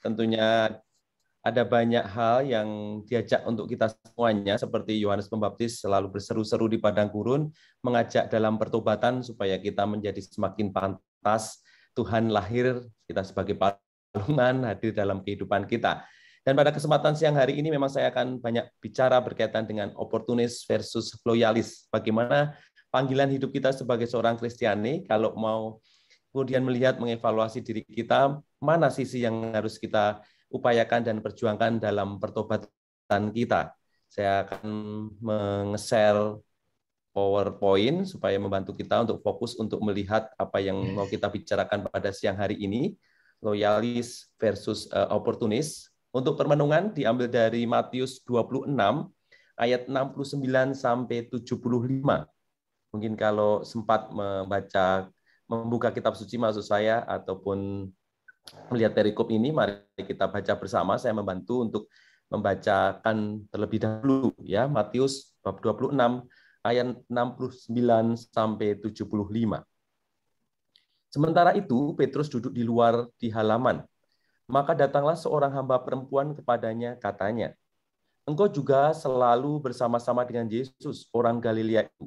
tentunya ada banyak hal yang diajak untuk kita semuanya, seperti Yohanes Pembaptis selalu berseru-seru di padang gurun, mengajak dalam pertobatan supaya kita menjadi semakin pantas Tuhan lahir, kita sebagai palungan hadir dalam kehidupan kita. Dan pada kesempatan siang hari ini memang saya akan banyak bicara berkaitan dengan oportunis versus loyalis. Bagaimana panggilan hidup kita sebagai seorang Kristiani, kalau mau kemudian melihat, mengevaluasi diri kita, mana sisi yang harus kita upayakan dan perjuangkan dalam pertobatan kita. Saya akan meng-share PowerPoint supaya membantu kita untuk fokus untuk melihat apa yang mau kita bicarakan pada siang hari ini, loyalis versus oportunis. Untuk permenungan diambil dari Matius 26 ayat 69 sampai 75. Mungkin kalau sempat membuka kitab suci maksud saya ataupun melihat perikop ini, mari kita baca bersama. Saya membantu untuk membacakan terlebih dahulu ya, Matius bab 26 ayat 69 sampai 75. Sementara itu Petrus duduk di luar di halaman. Maka datanglah seorang hamba perempuan kepadanya, katanya, "Engkau juga selalu bersama-sama dengan Yesus, orang Galilea itu."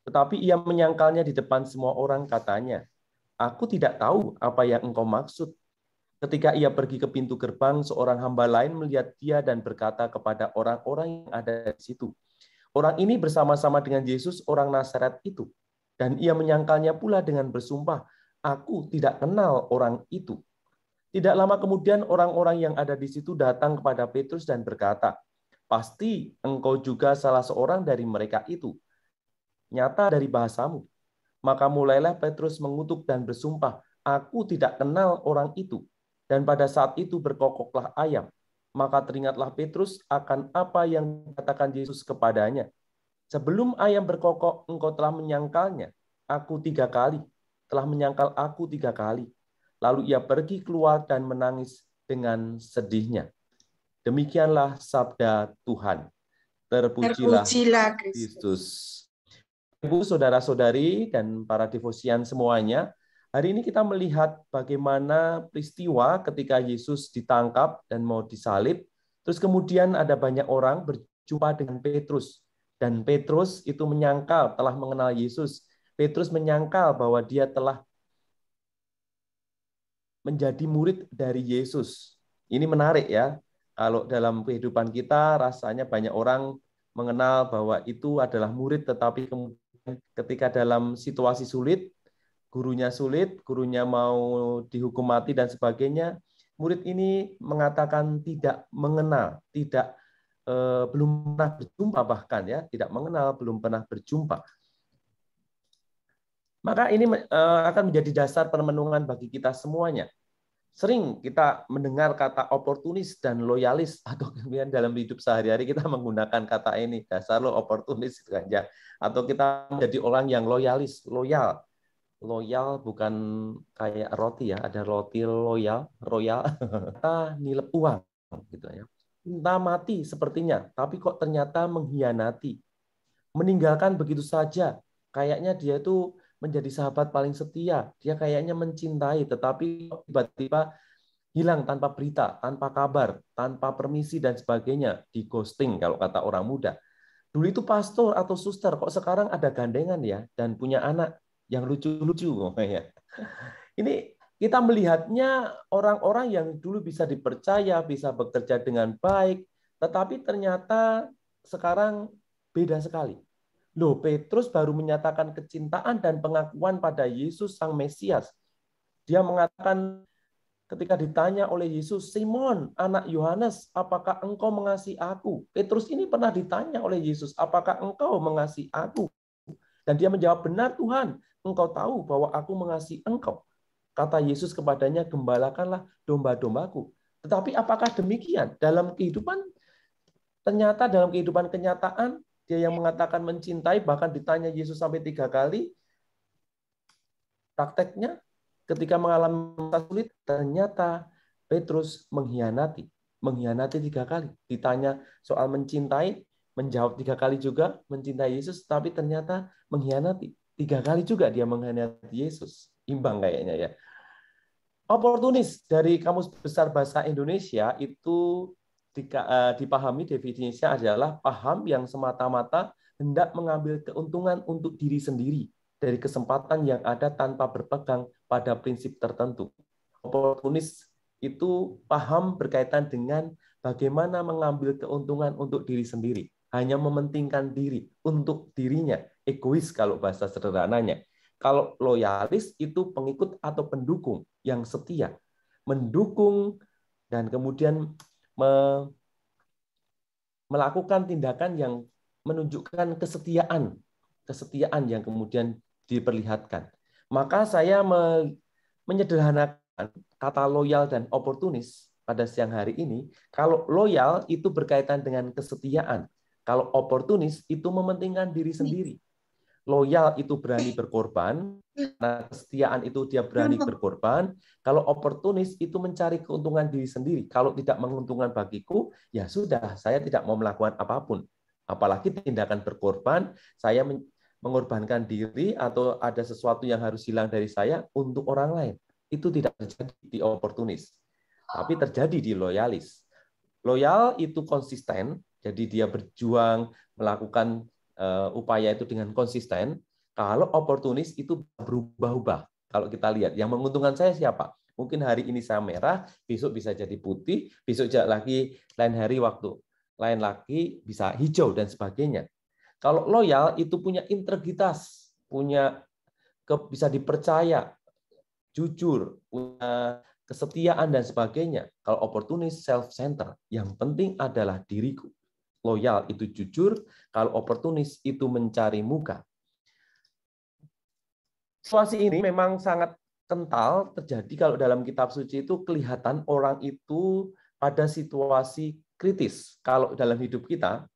Tetapi ia menyangkalnya di depan semua orang, katanya, "Aku tidak tahu apa yang engkau maksud." Ketika ia pergi ke pintu gerbang, seorang hamba lain melihat dia dan berkata kepada orang-orang yang ada di situ, "Orang ini bersama-sama dengan Yesus, orang Nazaret itu." Dan ia menyangkalnya pula dengan bersumpah, "Aku tidak kenal orang itu." Tidak lama kemudian orang-orang yang ada di situ datang kepada Petrus dan berkata, "Pasti engkau juga salah seorang dari mereka itu. Nyata dari bahasamu." Maka mulailah Petrus mengutuk dan bersumpah, "Aku tidak kenal orang itu." Dan pada saat itu berkokoklah ayam. Maka teringatlah Petrus akan apa yang dikatakan Yesus kepadanya. "Sebelum ayam berkokok, engkau telah menyangkalnya. Aku 3 kali. Telah menyangkal aku 3 kali." Lalu ia pergi keluar dan menangis dengan sedihnya. Demikianlah sabda Tuhan. Terpujilah Terpujilah Kristus. Kristus. Ibu, saudara-saudari, dan para devosian semuanya, hari ini kita melihat bagaimana peristiwa ketika Yesus ditangkap dan mau disalib, terus kemudian ada banyak orang berjumpa dengan Petrus. Dan Petrus itu menyangkal telah mengenal Yesus. Petrus menyangkal bahwa dia telah menjadi murid dari Yesus. Ini menarik ya. Kalau dalam kehidupan kita rasanya banyak orang mengenal bahwa itu adalah murid, tetapi kemudian ketika dalam situasi sulit, gurunya mau dihukum mati dan sebagainya, murid ini mengatakan tidak mengenal, belum pernah berjumpa, bahkan ya, tidak mengenal, belum pernah berjumpa. Maka ini akan menjadi dasar permenungan bagi kita semuanya. Sering kita mendengar kata oportunis dan loyalis, atau kemudian dalam hidup sehari-hari kita menggunakan kata ini, dasar lo oportunis gitu aja. Atau kita menjadi orang yang loyalis, loyal. Loyal bukan kayak roti ya, ada roti loyal, royal. Kita nilep uang gitu ya. Entah mati sepertinya, tapi kok ternyata mengkhianati. Meninggalkan begitu saja. Kayaknya dia itu menjadi sahabat paling setia. Dia kayaknya mencintai, tetapi tiba-tiba hilang tanpa berita, tanpa kabar, tanpa permisi dan sebagainya, di ghosting kalau kata orang muda. Dulu itu pastor atau suster, kok sekarang ada gandengan ya dan punya anak yang lucu-lucu. Ini kita melihatnya orang-orang yang dulu bisa dipercaya, bisa bekerja dengan baik, tetapi ternyata sekarang beda sekali. Loh, Petrus baru menyatakan kecintaan dan pengakuan pada Yesus Sang Mesias. Dia mengatakan ketika ditanya oleh Yesus, "Simon, anak Yohanes, apakah engkau mengasihi aku?" Petrus ini pernah ditanya oleh Yesus, "Apakah engkau mengasihi aku?" Dan dia menjawab, "Benar Tuhan, engkau tahu bahwa aku mengasihi engkau." Kata Yesus kepadanya, "Gembalakanlah domba-dombaku." Tetapi apakah demikian? Ternyata dalam kehidupan kenyataan, dia yang mengatakan mencintai, bahkan ditanya Yesus sampai 3 kali, prakteknya ketika mengalami masa sulit, ternyata Petrus mengkhianati. Mengkhianati 3 kali. Ditanya soal mencintai, menjawab 3 kali juga mencintai Yesus, tapi ternyata mengkhianati. 3 kali juga dia mengkhianati Yesus. Imbang kayaknya ya. Oportunis dari Kamus Besar Bahasa Indonesia itu dipahami definisinya adalah paham yang semata-mata hendak mengambil keuntungan untuk diri sendiri dari kesempatan yang ada tanpa berpegang pada prinsip tertentu. Oportunis itu paham berkaitan dengan bagaimana mengambil keuntungan untuk diri sendiri, hanya mementingkan diri untuk dirinya, egois kalau bahasa sederhananya. Kalau loyalis itu pengikut atau pendukung yang setia, mendukung dan kemudian melakukan tindakan yang menunjukkan kesetiaan yang kemudian diperlihatkan. Maka saya menyederhanakan kata loyal dan oportunis pada siang hari ini. Kalau loyal itu berkaitan dengan kesetiaan, kalau oportunis itu mementingkan diri sendiri. Loyal itu berani berkorban, nah kesetiaan itu dia berani berkorban. Kalau oportunis itu mencari keuntungan diri sendiri. Kalau tidak menguntungkan bagiku, ya sudah, saya tidak mau melakukan apapun. Apalagi tindakan berkorban, saya mengorbankan diri atau ada sesuatu yang harus hilang dari saya untuk orang lain. Itu tidak terjadi di oportunis, tapi terjadi di loyalis. Loyal itu konsisten, jadi dia berjuang melakukan upaya itu dengan konsisten. Kalau oportunis itu berubah-ubah. Kalau kita lihat, yang menguntungkan saya siapa? Mungkin hari ini saya merah, besok bisa jadi putih, besok lagi lain hari lain lagi bisa hijau dan sebagainya. Kalau loyal itu punya integritas, bisa dipercaya, jujur, punya kesetiaan dan sebagainya. Kalau oportunis self-center, yang penting adalah diriku. Loyal itu jujur, kalau oportunis itu mencari muka. Situasi ini memang sangat kental terjadi kalau dalam kitab suci itu kelihatan orang itu pada situasi kritis. Kalau dalam hidup kita,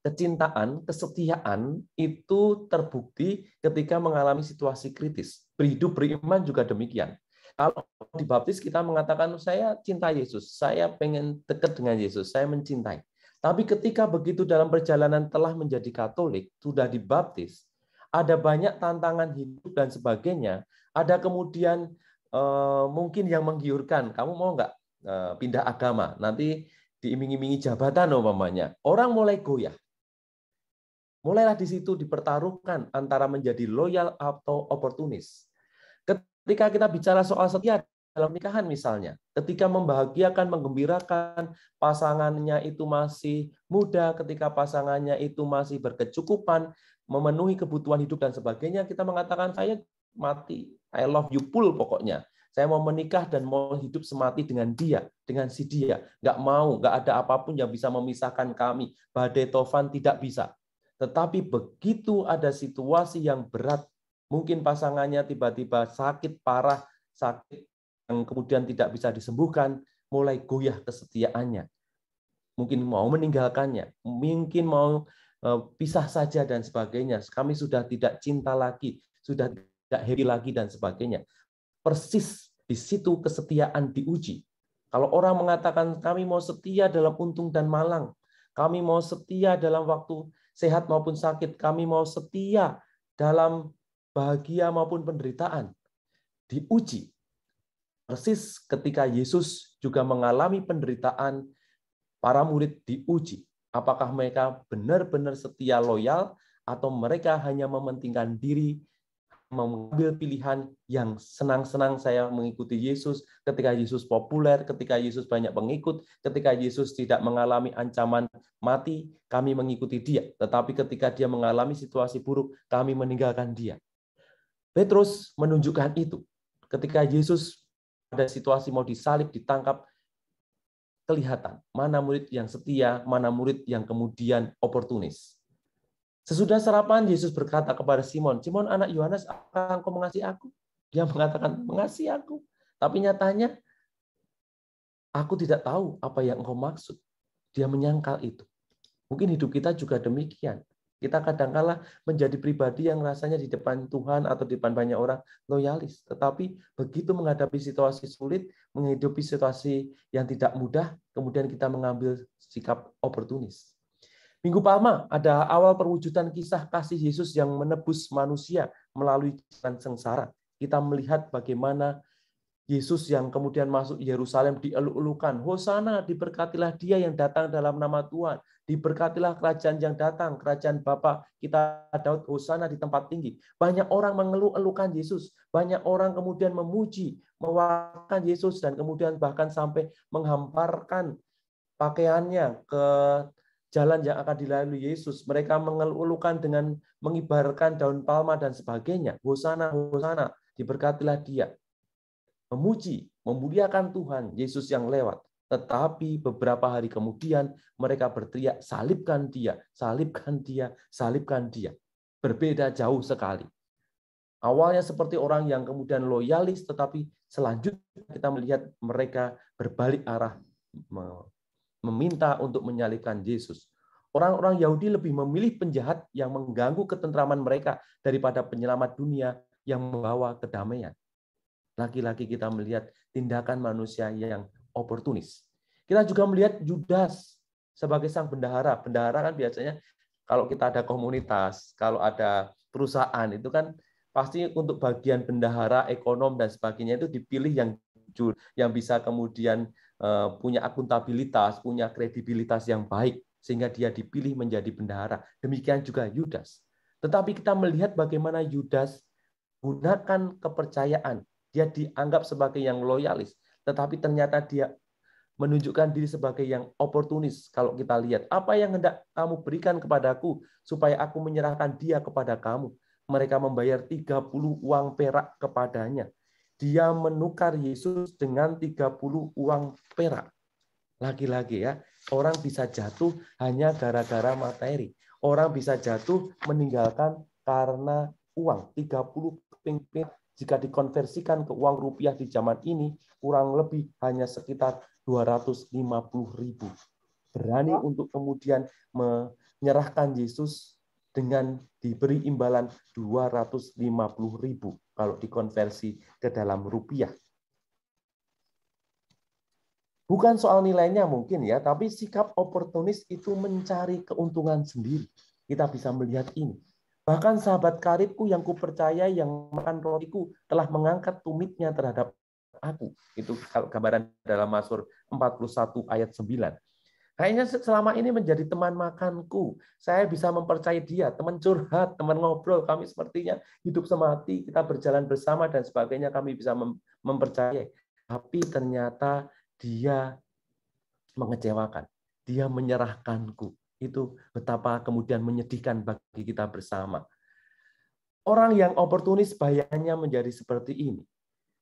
kecintaan, kesetiaan itu terbukti ketika mengalami situasi kritis. Berhidup beriman juga demikian. Kalau dibaptis kita mengatakan saya cinta Yesus, saya pengen dekat dengan Yesus, saya mencintai. Tapi ketika begitu dalam perjalanan telah menjadi Katolik, sudah dibaptis, ada banyak tantangan hidup dan sebagainya. Ada kemudian mungkin yang menggiurkan, kamu mau nggak pindah agama? Nanti diiming-imingi jabatan umpamanya. Orang mulai goyah. Mulailah di situ dipertaruhkan antara menjadi loyal atau oportunis. Ketika kita bicara soal setia dalam nikahan misalnya, ketika membahagiakan, menggembirakan, pasangannya itu masih muda, ketika pasangannya itu masih berkecukupan, memenuhi kebutuhan hidup dan sebagainya, kita mengatakan saya mati, I love you full pokoknya. Saya mau menikah dan mau hidup semati dengan dia, dengan si dia. Nggak ada apapun yang bisa memisahkan kami. Badai tofan tidak bisa. Tetapi begitu ada situasi yang berat, mungkin pasangannya tiba-tiba sakit parah, sakit yang kemudian tidak bisa disembuhkan, mulai goyah kesetiaannya. Mungkin mau meninggalkannya, mungkin mau pisah saja dan sebagainya. Kami sudah tidak cinta lagi, sudah tidak happy lagi dan sebagainya. Persis di situ kesetiaan diuji. Kalau orang mengatakan kami mau setia dalam untung dan malang, kami mau setia dalam waktu sehat maupun sakit, kami mau setia dalam bahagia maupun penderitaan, diuji. Persis ketika Yesus juga mengalami penderitaan, para murid diuji. Apakah mereka benar-benar setia loyal atau mereka hanya mementingkan diri, mengambil pilihan yang senang-senang saya mengikuti Yesus, ketika Yesus populer, ketika Yesus banyak pengikut, ketika Yesus tidak mengalami ancaman mati, kami mengikuti dia. Tetapi ketika dia mengalami situasi buruk, kami meninggalkan dia. Petrus menunjukkan itu. Ketika Yesus pada situasi mau disalib, ditangkap, kelihatan mana murid yang setia, mana murid yang kemudian oportunis. Sesudah sarapan, Yesus berkata kepada Simon, Simon anak Yohanes, apakah engkau mengasihi aku? Dia mengatakan, mengasihi aku. Tapi nyatanya, aku tidak tahu apa yang engkau maksud. Dia menyangkal itu. Mungkin hidup kita juga demikian. Kita kadang-kala menjadi pribadi yang rasanya di depan Tuhan atau di depan banyak orang loyalis. Tetapi begitu menghadapi situasi sulit, menghadapi situasi yang tidak mudah, kemudian kita mengambil sikap oportunis. Minggu Palma ada awal perwujudan kisah kasih Yesus yang menebus manusia melalui jalan sengsara. Kita melihat bagaimana Yesus yang kemudian masuk Yerusalem dieluk-elukan. Hosana, diberkatilah dia yang datang dalam nama Tuhan. Diberkatilah kerajaan yang datang, kerajaan Bapa kita Daud, hosana di tempat tinggi. Banyak orang mengeluh-elukan Yesus. Banyak orang kemudian memuji, mewakilkan Yesus, dan kemudian bahkan sampai menghamparkan pakaiannya ke jalan yang akan dilalui Yesus. Mereka mengeluh-elukan dengan mengibarkan daun palma dan sebagainya. Hosana, hosana, diberkatilah dia. Memuji, memuliakan Tuhan, Yesus yang lewat. Tetapi beberapa hari kemudian mereka berteriak, salibkan dia, salibkan dia, salibkan dia. Berbeda jauh sekali. Awalnya seperti orang yang kemudian loyalis, tetapi selanjutnya kita melihat mereka berbalik arah, meminta untuk menyalibkan Yesus. Orang-orang Yahudi lebih memilih penjahat yang mengganggu ketentraman mereka daripada penyelamat dunia yang membawa kedamaian. Lagi-lagi kita melihat tindakan manusia yang oportunis. Kita juga melihat Yudas sebagai sang bendahara. Bendahara kan biasanya kalau kita ada komunitas, kalau ada perusahaan, itu kan pasti untuk bagian bendahara, ekonom, dan sebagainya itu dipilih yang jujur, yang bisa kemudian punya akuntabilitas, punya kredibilitas yang baik, sehingga dia dipilih menjadi bendahara. Demikian juga Yudas. Tetapi kita melihat bagaimana Yudas gunakan kepercayaan. Dia dianggap sebagai yang loyalis, tetapi ternyata dia menunjukkan diri sebagai yang oportunis. Kalau kita lihat, apa yang hendak kamu berikan kepadaku, supaya aku menyerahkan dia kepada kamu. Mereka membayar 30 uang perak kepadanya. Dia menukar Yesus dengan 30 uang perak. Lagi-lagi ya, orang bisa jatuh hanya gara-gara materi. Orang bisa jatuh meninggalkan karena uang. 30 keping perak jika dikonversikan ke uang rupiah di zaman ini, kurang lebih hanya sekitar 250.000. Berani untuk kemudian menyerahkan Yesus dengan diberi imbalan 250.000 kalau dikonversi ke dalam rupiah. Bukan soal nilainya mungkin ya, tapi sikap oportunis itu mencari keuntungan sendiri. Kita bisa melihat ini. Bahkan sahabat karibku yang kupercaya yang makan rotiku telah mengangkat tumitnya terhadap aku. Itu gambaran dalam Mazmur 41 ayat 9. Kayaknya selama ini menjadi teman makanku. Saya bisa mempercayai dia, teman curhat, teman ngobrol. Kami sepertinya hidup semati, kita berjalan bersama dan sebagainya. Kami bisa mempercayai. Tapi ternyata dia mengecewakan. Dia menyerahkanku. Itu betapa kemudian menyedihkan bagi kita bersama. Orang yang oportunis bayangannya menjadi seperti ini.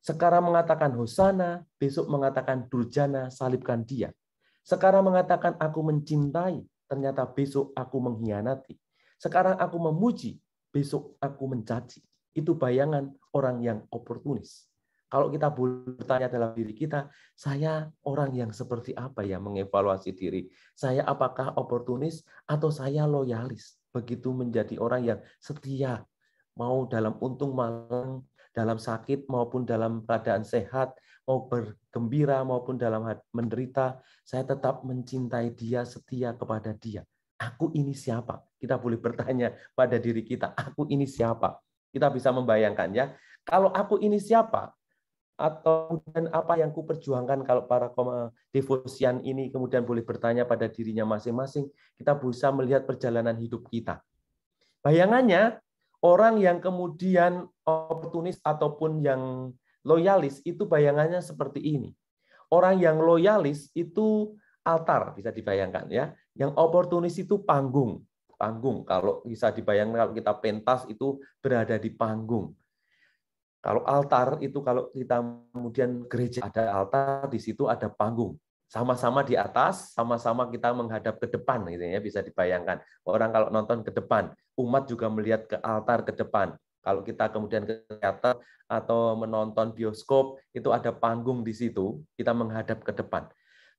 Sekarang mengatakan hosana, besok mengatakan durjana, salibkan dia. Sekarang mengatakan aku mencintai, ternyata besok aku mengkhianati. Sekarang aku memuji, besok aku mencaci. Itu bayangan orang yang oportunis. Kalau kita bertanya dalam diri kita, saya orang yang seperti apa ya, mengevaluasi diri. Saya apakah oportunis atau saya loyalis? Begitu menjadi orang yang setia, mau dalam untung malang, dalam sakit maupun dalam keadaan sehat, mau bergembira maupun dalam menderita, saya tetap mencintai dia, setia kepada dia. Aku ini siapa? Kita boleh bertanya pada diri kita, aku ini siapa? Kita bisa membayangkan ya, kalau aku ini siapa? Atau dan apa yang kuperjuangkan, kalau para devosian ini kemudian boleh bertanya pada dirinya masing-masing, kita bisa melihat perjalanan hidup kita. Bayangannya, orang yang kemudian oportunis ataupun yang loyalis, itu bayangannya seperti ini. Orang yang loyalis itu altar, bisa dibayangkan ya. Yang oportunis itu panggung. Panggung, kalau bisa dibayangkan, kalau kita pentas itu berada di panggung. Kalau altar itu, kalau kita kemudian gereja ada altar, di situ ada panggung. Sama-sama di atas, sama-sama kita menghadap ke depan, gitu ya, bisa dibayangkan. Orang kalau nonton ke depan, umat juga melihat ke altar ke depan. Kalau kita kemudian ke teater atau menonton bioskop, itu ada panggung di situ, kita menghadap ke depan.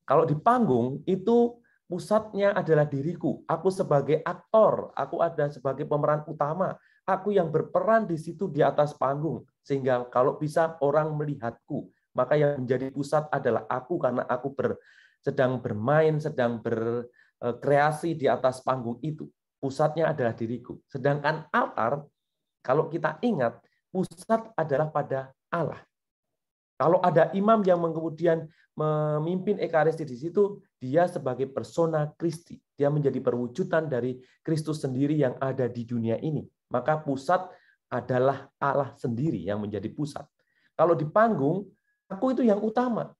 Kalau di panggung itu pusatnya adalah diriku. Aku sebagai aktor, aku ada sebagai pemeran utama. Aku yang berperan di situ di atas panggung. Sehingga kalau bisa orang melihatku. Maka yang menjadi pusat adalah aku, karena aku sedang bermain, sedang berkreasi di atas panggung itu. Pusatnya adalah diriku. Sedangkan altar, kalau kita ingat, pusat adalah pada Allah. Kalau ada imam yang kemudian memimpin Ekaristi di situ, dia sebagai persona Kristi. Dia menjadi perwujudan dari Kristus sendiri yang ada di dunia ini. Maka pusat adalah Allah sendiri yang menjadi pusat. Kalau di panggung, aku itu yang utama.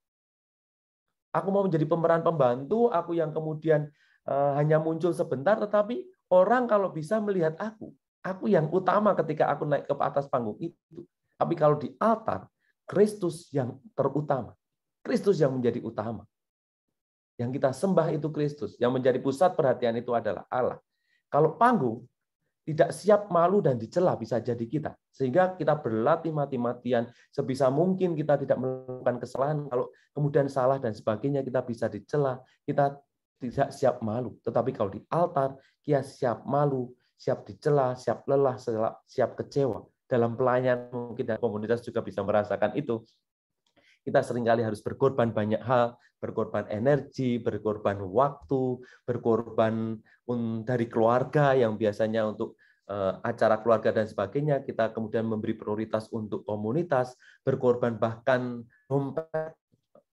Aku mau menjadi pemeran pembantu, aku yang kemudian hanya muncul sebentar, tetapi orang kalau bisa melihat aku yang utama ketika aku naik ke atas panggung itu. Tapi kalau di altar, Kristus yang terutama. Kristus yang menjadi utama. Yang kita sembah itu Kristus. Yang menjadi pusat perhatian itu adalah Allah. Kalau panggung, tidak siap malu dan dicela bisa jadi kita. Sehingga kita berlatih mati-matian. Sebisa mungkin kita tidak melakukan kesalahan. Kalau kemudian salah dan sebagainya, kita bisa dicela. Kita tidak siap malu. Tetapi kalau di altar, kita siap malu, siap dicela, siap lelah, siap kecewa. Dalam pelayanan mungkin dan komunitas juga bisa merasakan itu. Kita seringkali harus berkorban banyak hal, berkorban energi, berkorban waktu, berkorban dari keluarga yang biasanya untuk acara keluarga dan sebagainya, kita kemudian memberi prioritas untuk komunitas, berkorban bahkan dompet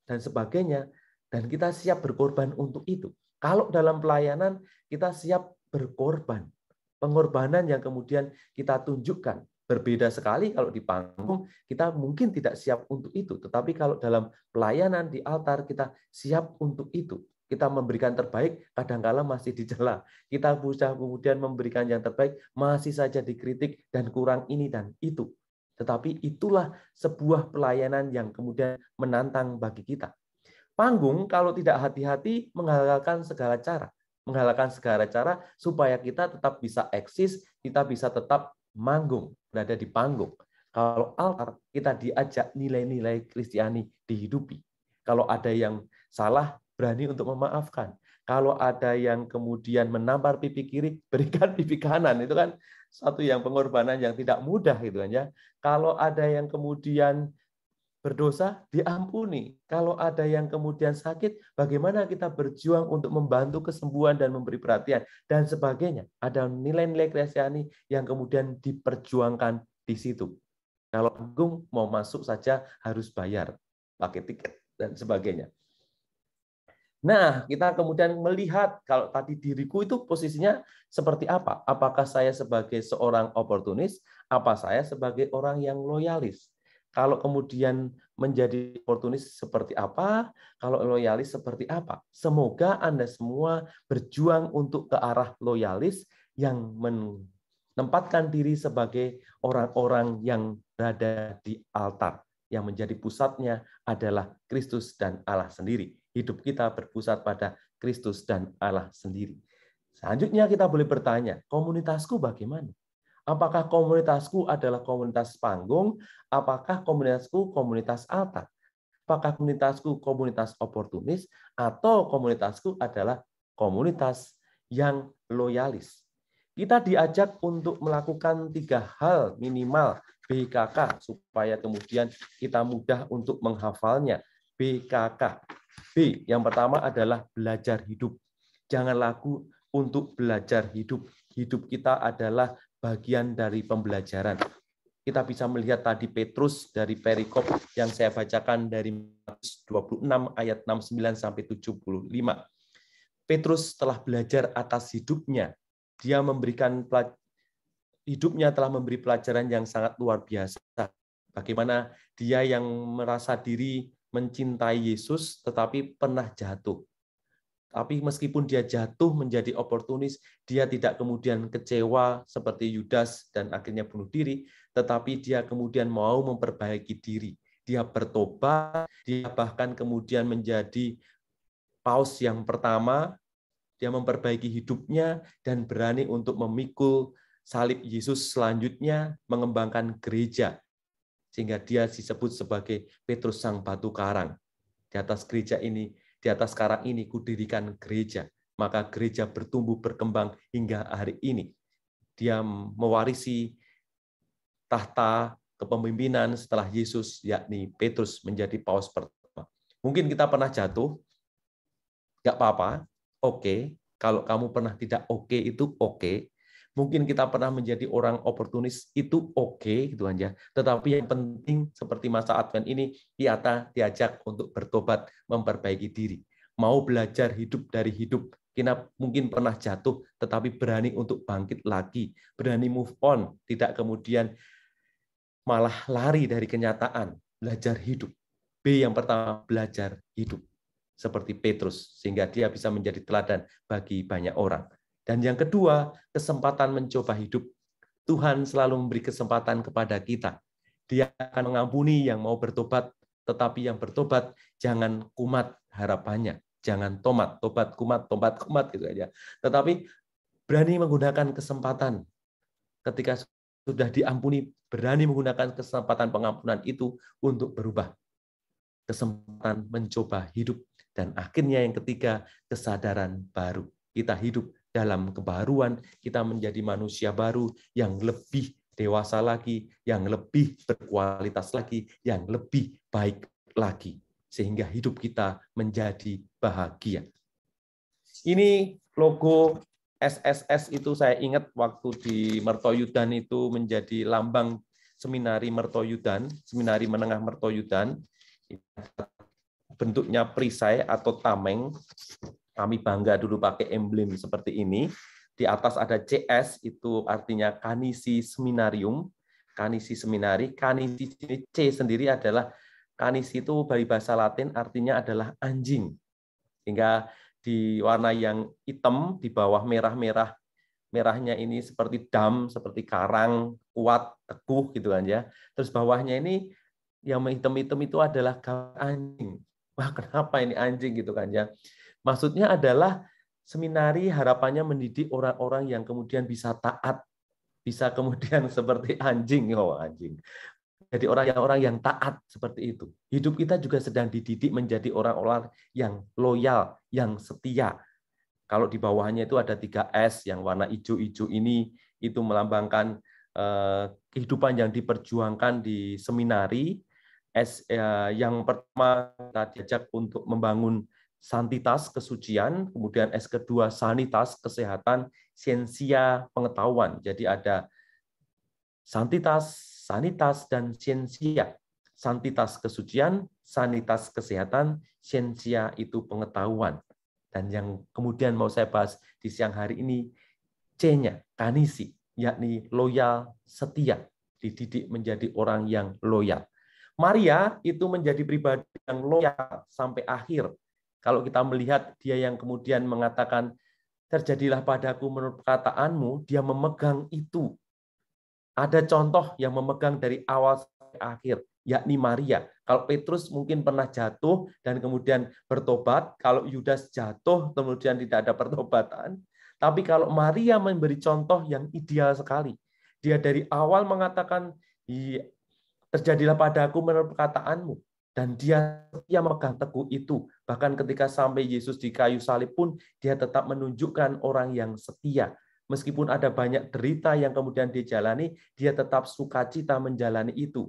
dan sebagainya, dan kita siap berkorban untuk itu. Kalau dalam pelayanan, kita siap berkorban. Pengorbanan yang kemudian kita tunjukkan. Berbeda sekali kalau di panggung, kita mungkin tidak siap untuk itu. Tetapi kalau dalam pelayanan di altar, kita siap untuk itu. Kita memberikan terbaik, kadang-kala masih dicela. Kita berusaha kemudian memberikan yang terbaik, masih saja dikritik, dan kurang ini dan itu. Tetapi itulah sebuah pelayanan yang kemudian menantang bagi kita. Panggung kalau tidak hati-hati menghalalkan segala cara. Menghalalkan segala cara supaya kita tetap bisa eksis, kita bisa tetap manggung, berada di panggung. Kalau altar, kita diajak nilai-nilai Kristiani dihidupi. Kalau ada yang salah, berani untuk memaafkan. Kalau ada yang kemudian menampar pipi kiri, berikan pipi kanan. Itu kan satu yang pengorbanan yang tidak mudah gitu kan ya. Kalau ada yang kemudian berdosa, diampuni. Kalau ada yang kemudian sakit, bagaimana kita berjuang untuk membantu kesembuhan dan memberi perhatian, dan sebagainya. Ada nilai-nilai Kristiani yang kemudian diperjuangkan di situ. Kalau panggung mau masuk saja harus bayar, pakai tiket, dan sebagainya. Nah, kita kemudian melihat kalau tadi diriku itu posisinya seperti apa? Apakah saya sebagai seorang oportunis? Apa saya sebagai orang yang loyalis? Kalau kemudian menjadi oportunis seperti apa? Kalau loyalis seperti apa? Semoga Anda semua berjuang untuk ke arah loyalis yang menempatkan diri sebagai orang-orang yang berada di altar. Yang menjadi pusatnya adalah Kristus dan Allah sendiri. Hidup kita berpusat pada Kristus dan Allah sendiri. Selanjutnya kita boleh bertanya, komunitasku bagaimana? Apakah komunitasku adalah komunitas panggung? Apakah komunitasku komunitas altar? Apakah komunitasku komunitas oportunis? Atau komunitasku adalah komunitas yang loyalis? Kita diajak untuk melakukan 3 hal minimal BKK supaya kemudian kita mudah untuk menghafalnya. BKK. B, yang pertama adalah belajar hidup. Jangan ragu untuk belajar hidup. Hidup kita adalah bagian dari pembelajaran. Kita bisa melihat tadi Petrus dari perikop yang saya bacakan dari Matius 26 ayat 69 sampai 75. Petrus telah belajar atas hidupnya. Dia memberikan hidupnya telah memberi pelajaran yang sangat luar biasa. Bagaimana dia yang merasa diri mencintai Yesus tetapi pernah jatuh. Tapi meskipun dia jatuh menjadi oportunis, dia tidak kemudian kecewa seperti Yudas dan akhirnya bunuh diri, tetapi dia kemudian mau memperbaiki diri. Dia bertobat, dia bahkan kemudian menjadi paus yang pertama, dia memperbaiki hidupnya dan berani untuk memikul salib Yesus selanjutnya, mengembangkan gereja. Sehingga dia disebut sebagai Petrus sang batu karang. Di atas gereja ini, di atas karang ini kudirikan gereja. Maka gereja bertumbuh berkembang hingga hari ini. Dia mewarisi tahta kepemimpinan setelah Yesus, yakni Petrus menjadi paus pertama. Mungkin kita pernah jatuh, nggak apa-apa, oke. Kalau kamu pernah tidak oke itu oke. Mungkin kita pernah menjadi orang oportunis, itu oke, gitu aja. Tetapi yang penting seperti masa Advent ini, kita diajak untuk bertobat, memperbaiki diri. Mau belajar hidup dari hidup. Kita mungkin pernah jatuh, tetapi berani untuk bangkit lagi. Berani move on, tidak kemudian malah lari dari kenyataan. Belajar hidup. B yang pertama, belajar hidup. Seperti Petrus, sehingga dia bisa menjadi teladan bagi banyak orang. Dan yang kedua, kesempatan mencoba hidup. Tuhan selalu memberi kesempatan kepada kita. Dia akan mengampuni yang mau bertobat, tetapi yang bertobat jangan kumat harapannya. Jangan tobat kumat gitu aja. Tetapi berani menggunakan kesempatan. Ketika sudah diampuni, berani menggunakan kesempatan pengampunan itu untuk berubah. Kesempatan mencoba hidup. Dan akhirnya yang ketiga, kesadaran baru. Kita hidup dalam kebaruan, kita menjadi manusia baru yang lebih dewasa lagi, yang lebih berkualitas lagi, yang lebih baik lagi. Sehingga hidup kita menjadi bahagia. Ini logo SSS itu saya ingat waktu di Mertoyudan itu menjadi lambang Seminari Mertoyudan, Seminari Menengah Mertoyudan. Bentuknya perisai atau tameng. Kami bangga dulu pakai emblem seperti ini. Di atas ada CS, itu artinya Kanisi Seminarium. Kanisi Seminari. Kanisi C sendiri adalah, Kanisi itu dari bahasa Latin artinya adalah anjing. Hingga di warna yang hitam, di bawah merah-merah. Merahnya ini seperti dam, seperti karang, kuat, teguh gitu kan ya. Terus bawahnya ini yang hitam-hitam itu adalah anjing. Wah, kenapa ini anjing gitu kan ya? Maksudnya adalah seminari harapannya mendidik orang-orang yang kemudian bisa taat, bisa kemudian seperti anjing, anjing. Jadi orang yang taat seperti itu. Hidup kita juga sedang dididik menjadi orang-orang yang loyal, yang setia. Kalau di bawahnya itu ada 3S yang warna hijau-hijau ini, itu melambangkan kehidupan yang diperjuangkan di seminari. Yang pertama kita diajak untuk membangun santitas kesucian, kemudian S kedua sanitas kesehatan, siensia pengetahuan. Jadi ada santitas, sanitas, dan siensia. Santitas kesucian, sanitas kesehatan, siensia itu pengetahuan. Dan yang kemudian mau saya bahas di siang hari ini, C-nya, kanisi, yakni loyal, setia, dididik menjadi orang yang loyal. Maria itu menjadi pribadi yang loyal sampai akhir. Kalau kita melihat dia yang kemudian mengatakan, terjadilah padaku menurut perkataanmu, dia memegang itu. Ada contoh yang memegang dari awal sampai akhir, yakni Maria. Kalau Petrus mungkin pernah jatuh dan kemudian bertobat, kalau Yudas jatuh kemudian tidak ada pertobatan. Tapi kalau Maria memberi contoh yang ideal sekali. Dia dari awal mengatakan, terjadilah padaku menurut perkataanmu. Dan dia memegang teguh itu. Bahkan ketika sampai Yesus di kayu salib pun, dia tetap menunjukkan orang yang setia. Meskipun ada banyak derita yang kemudian dijalani, dia tetap sukacita menjalani itu.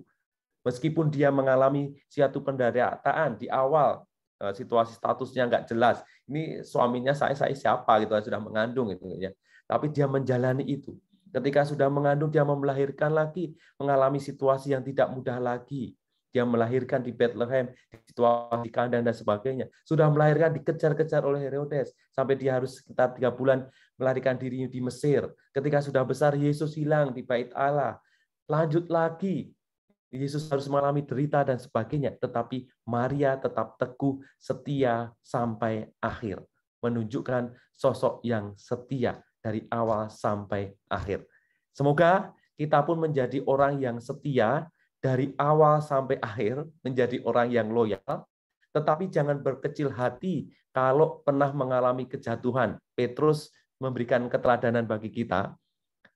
Meskipun dia mengalami suatu penderitaan di awal, situasi statusnya nggak jelas. Ini suaminya saya siapa gitu, sudah mengandung gitu ya. Tapi dia menjalani itu. Ketika sudah mengandung, dia melahirkan lagi, mengalami situasi yang tidak mudah lagi. Dia melahirkan di Bethlehem, di situasi kandang dan sebagainya. Sudah melahirkan, dikejar-kejar oleh Herodes, sampai dia harus sekitar 3 bulan melarikan dirinya di Mesir. Ketika sudah besar, Yesus hilang di bait Allah. Lanjut lagi, Yesus harus mengalami derita dan sebagainya. Tetapi Maria tetap teguh, setia sampai akhir. Menunjukkan sosok yang setia dari awal sampai akhir. Semoga kita pun menjadi orang yang setia dari awal sampai akhir, menjadi orang yang loyal, tetapi jangan berkecil hati kalau pernah mengalami kejatuhan. Petrus memberikan keteladanan bagi kita,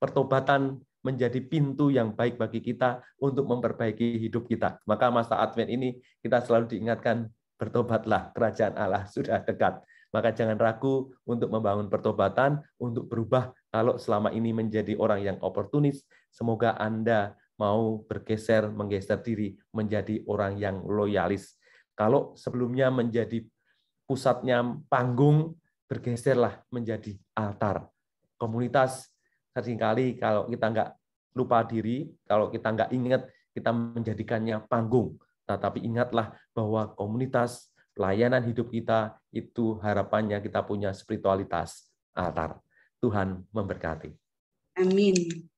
pertobatan menjadi pintu yang baik bagi kita untuk memperbaiki hidup kita. Maka masa Advent ini kita selalu diingatkan, bertobatlah, kerajaan Allah sudah dekat. Maka jangan ragu untuk membangun pertobatan, untuk berubah kalau selama ini menjadi orang yang oportunis. Semoga Anda mau menggeser diri menjadi orang yang loyalis. Kalau sebelumnya menjadi pusatnya panggung, bergeserlah menjadi altar. Komunitas seringkali kalau kita nggak lupa diri, kalau kita nggak ingat, kita menjadikannya panggung. Tetapi ingatlah bahwa komunitas pelayanan hidup kita itu harapannya kita punya spiritualitas altar. Tuhan memberkati. Amin.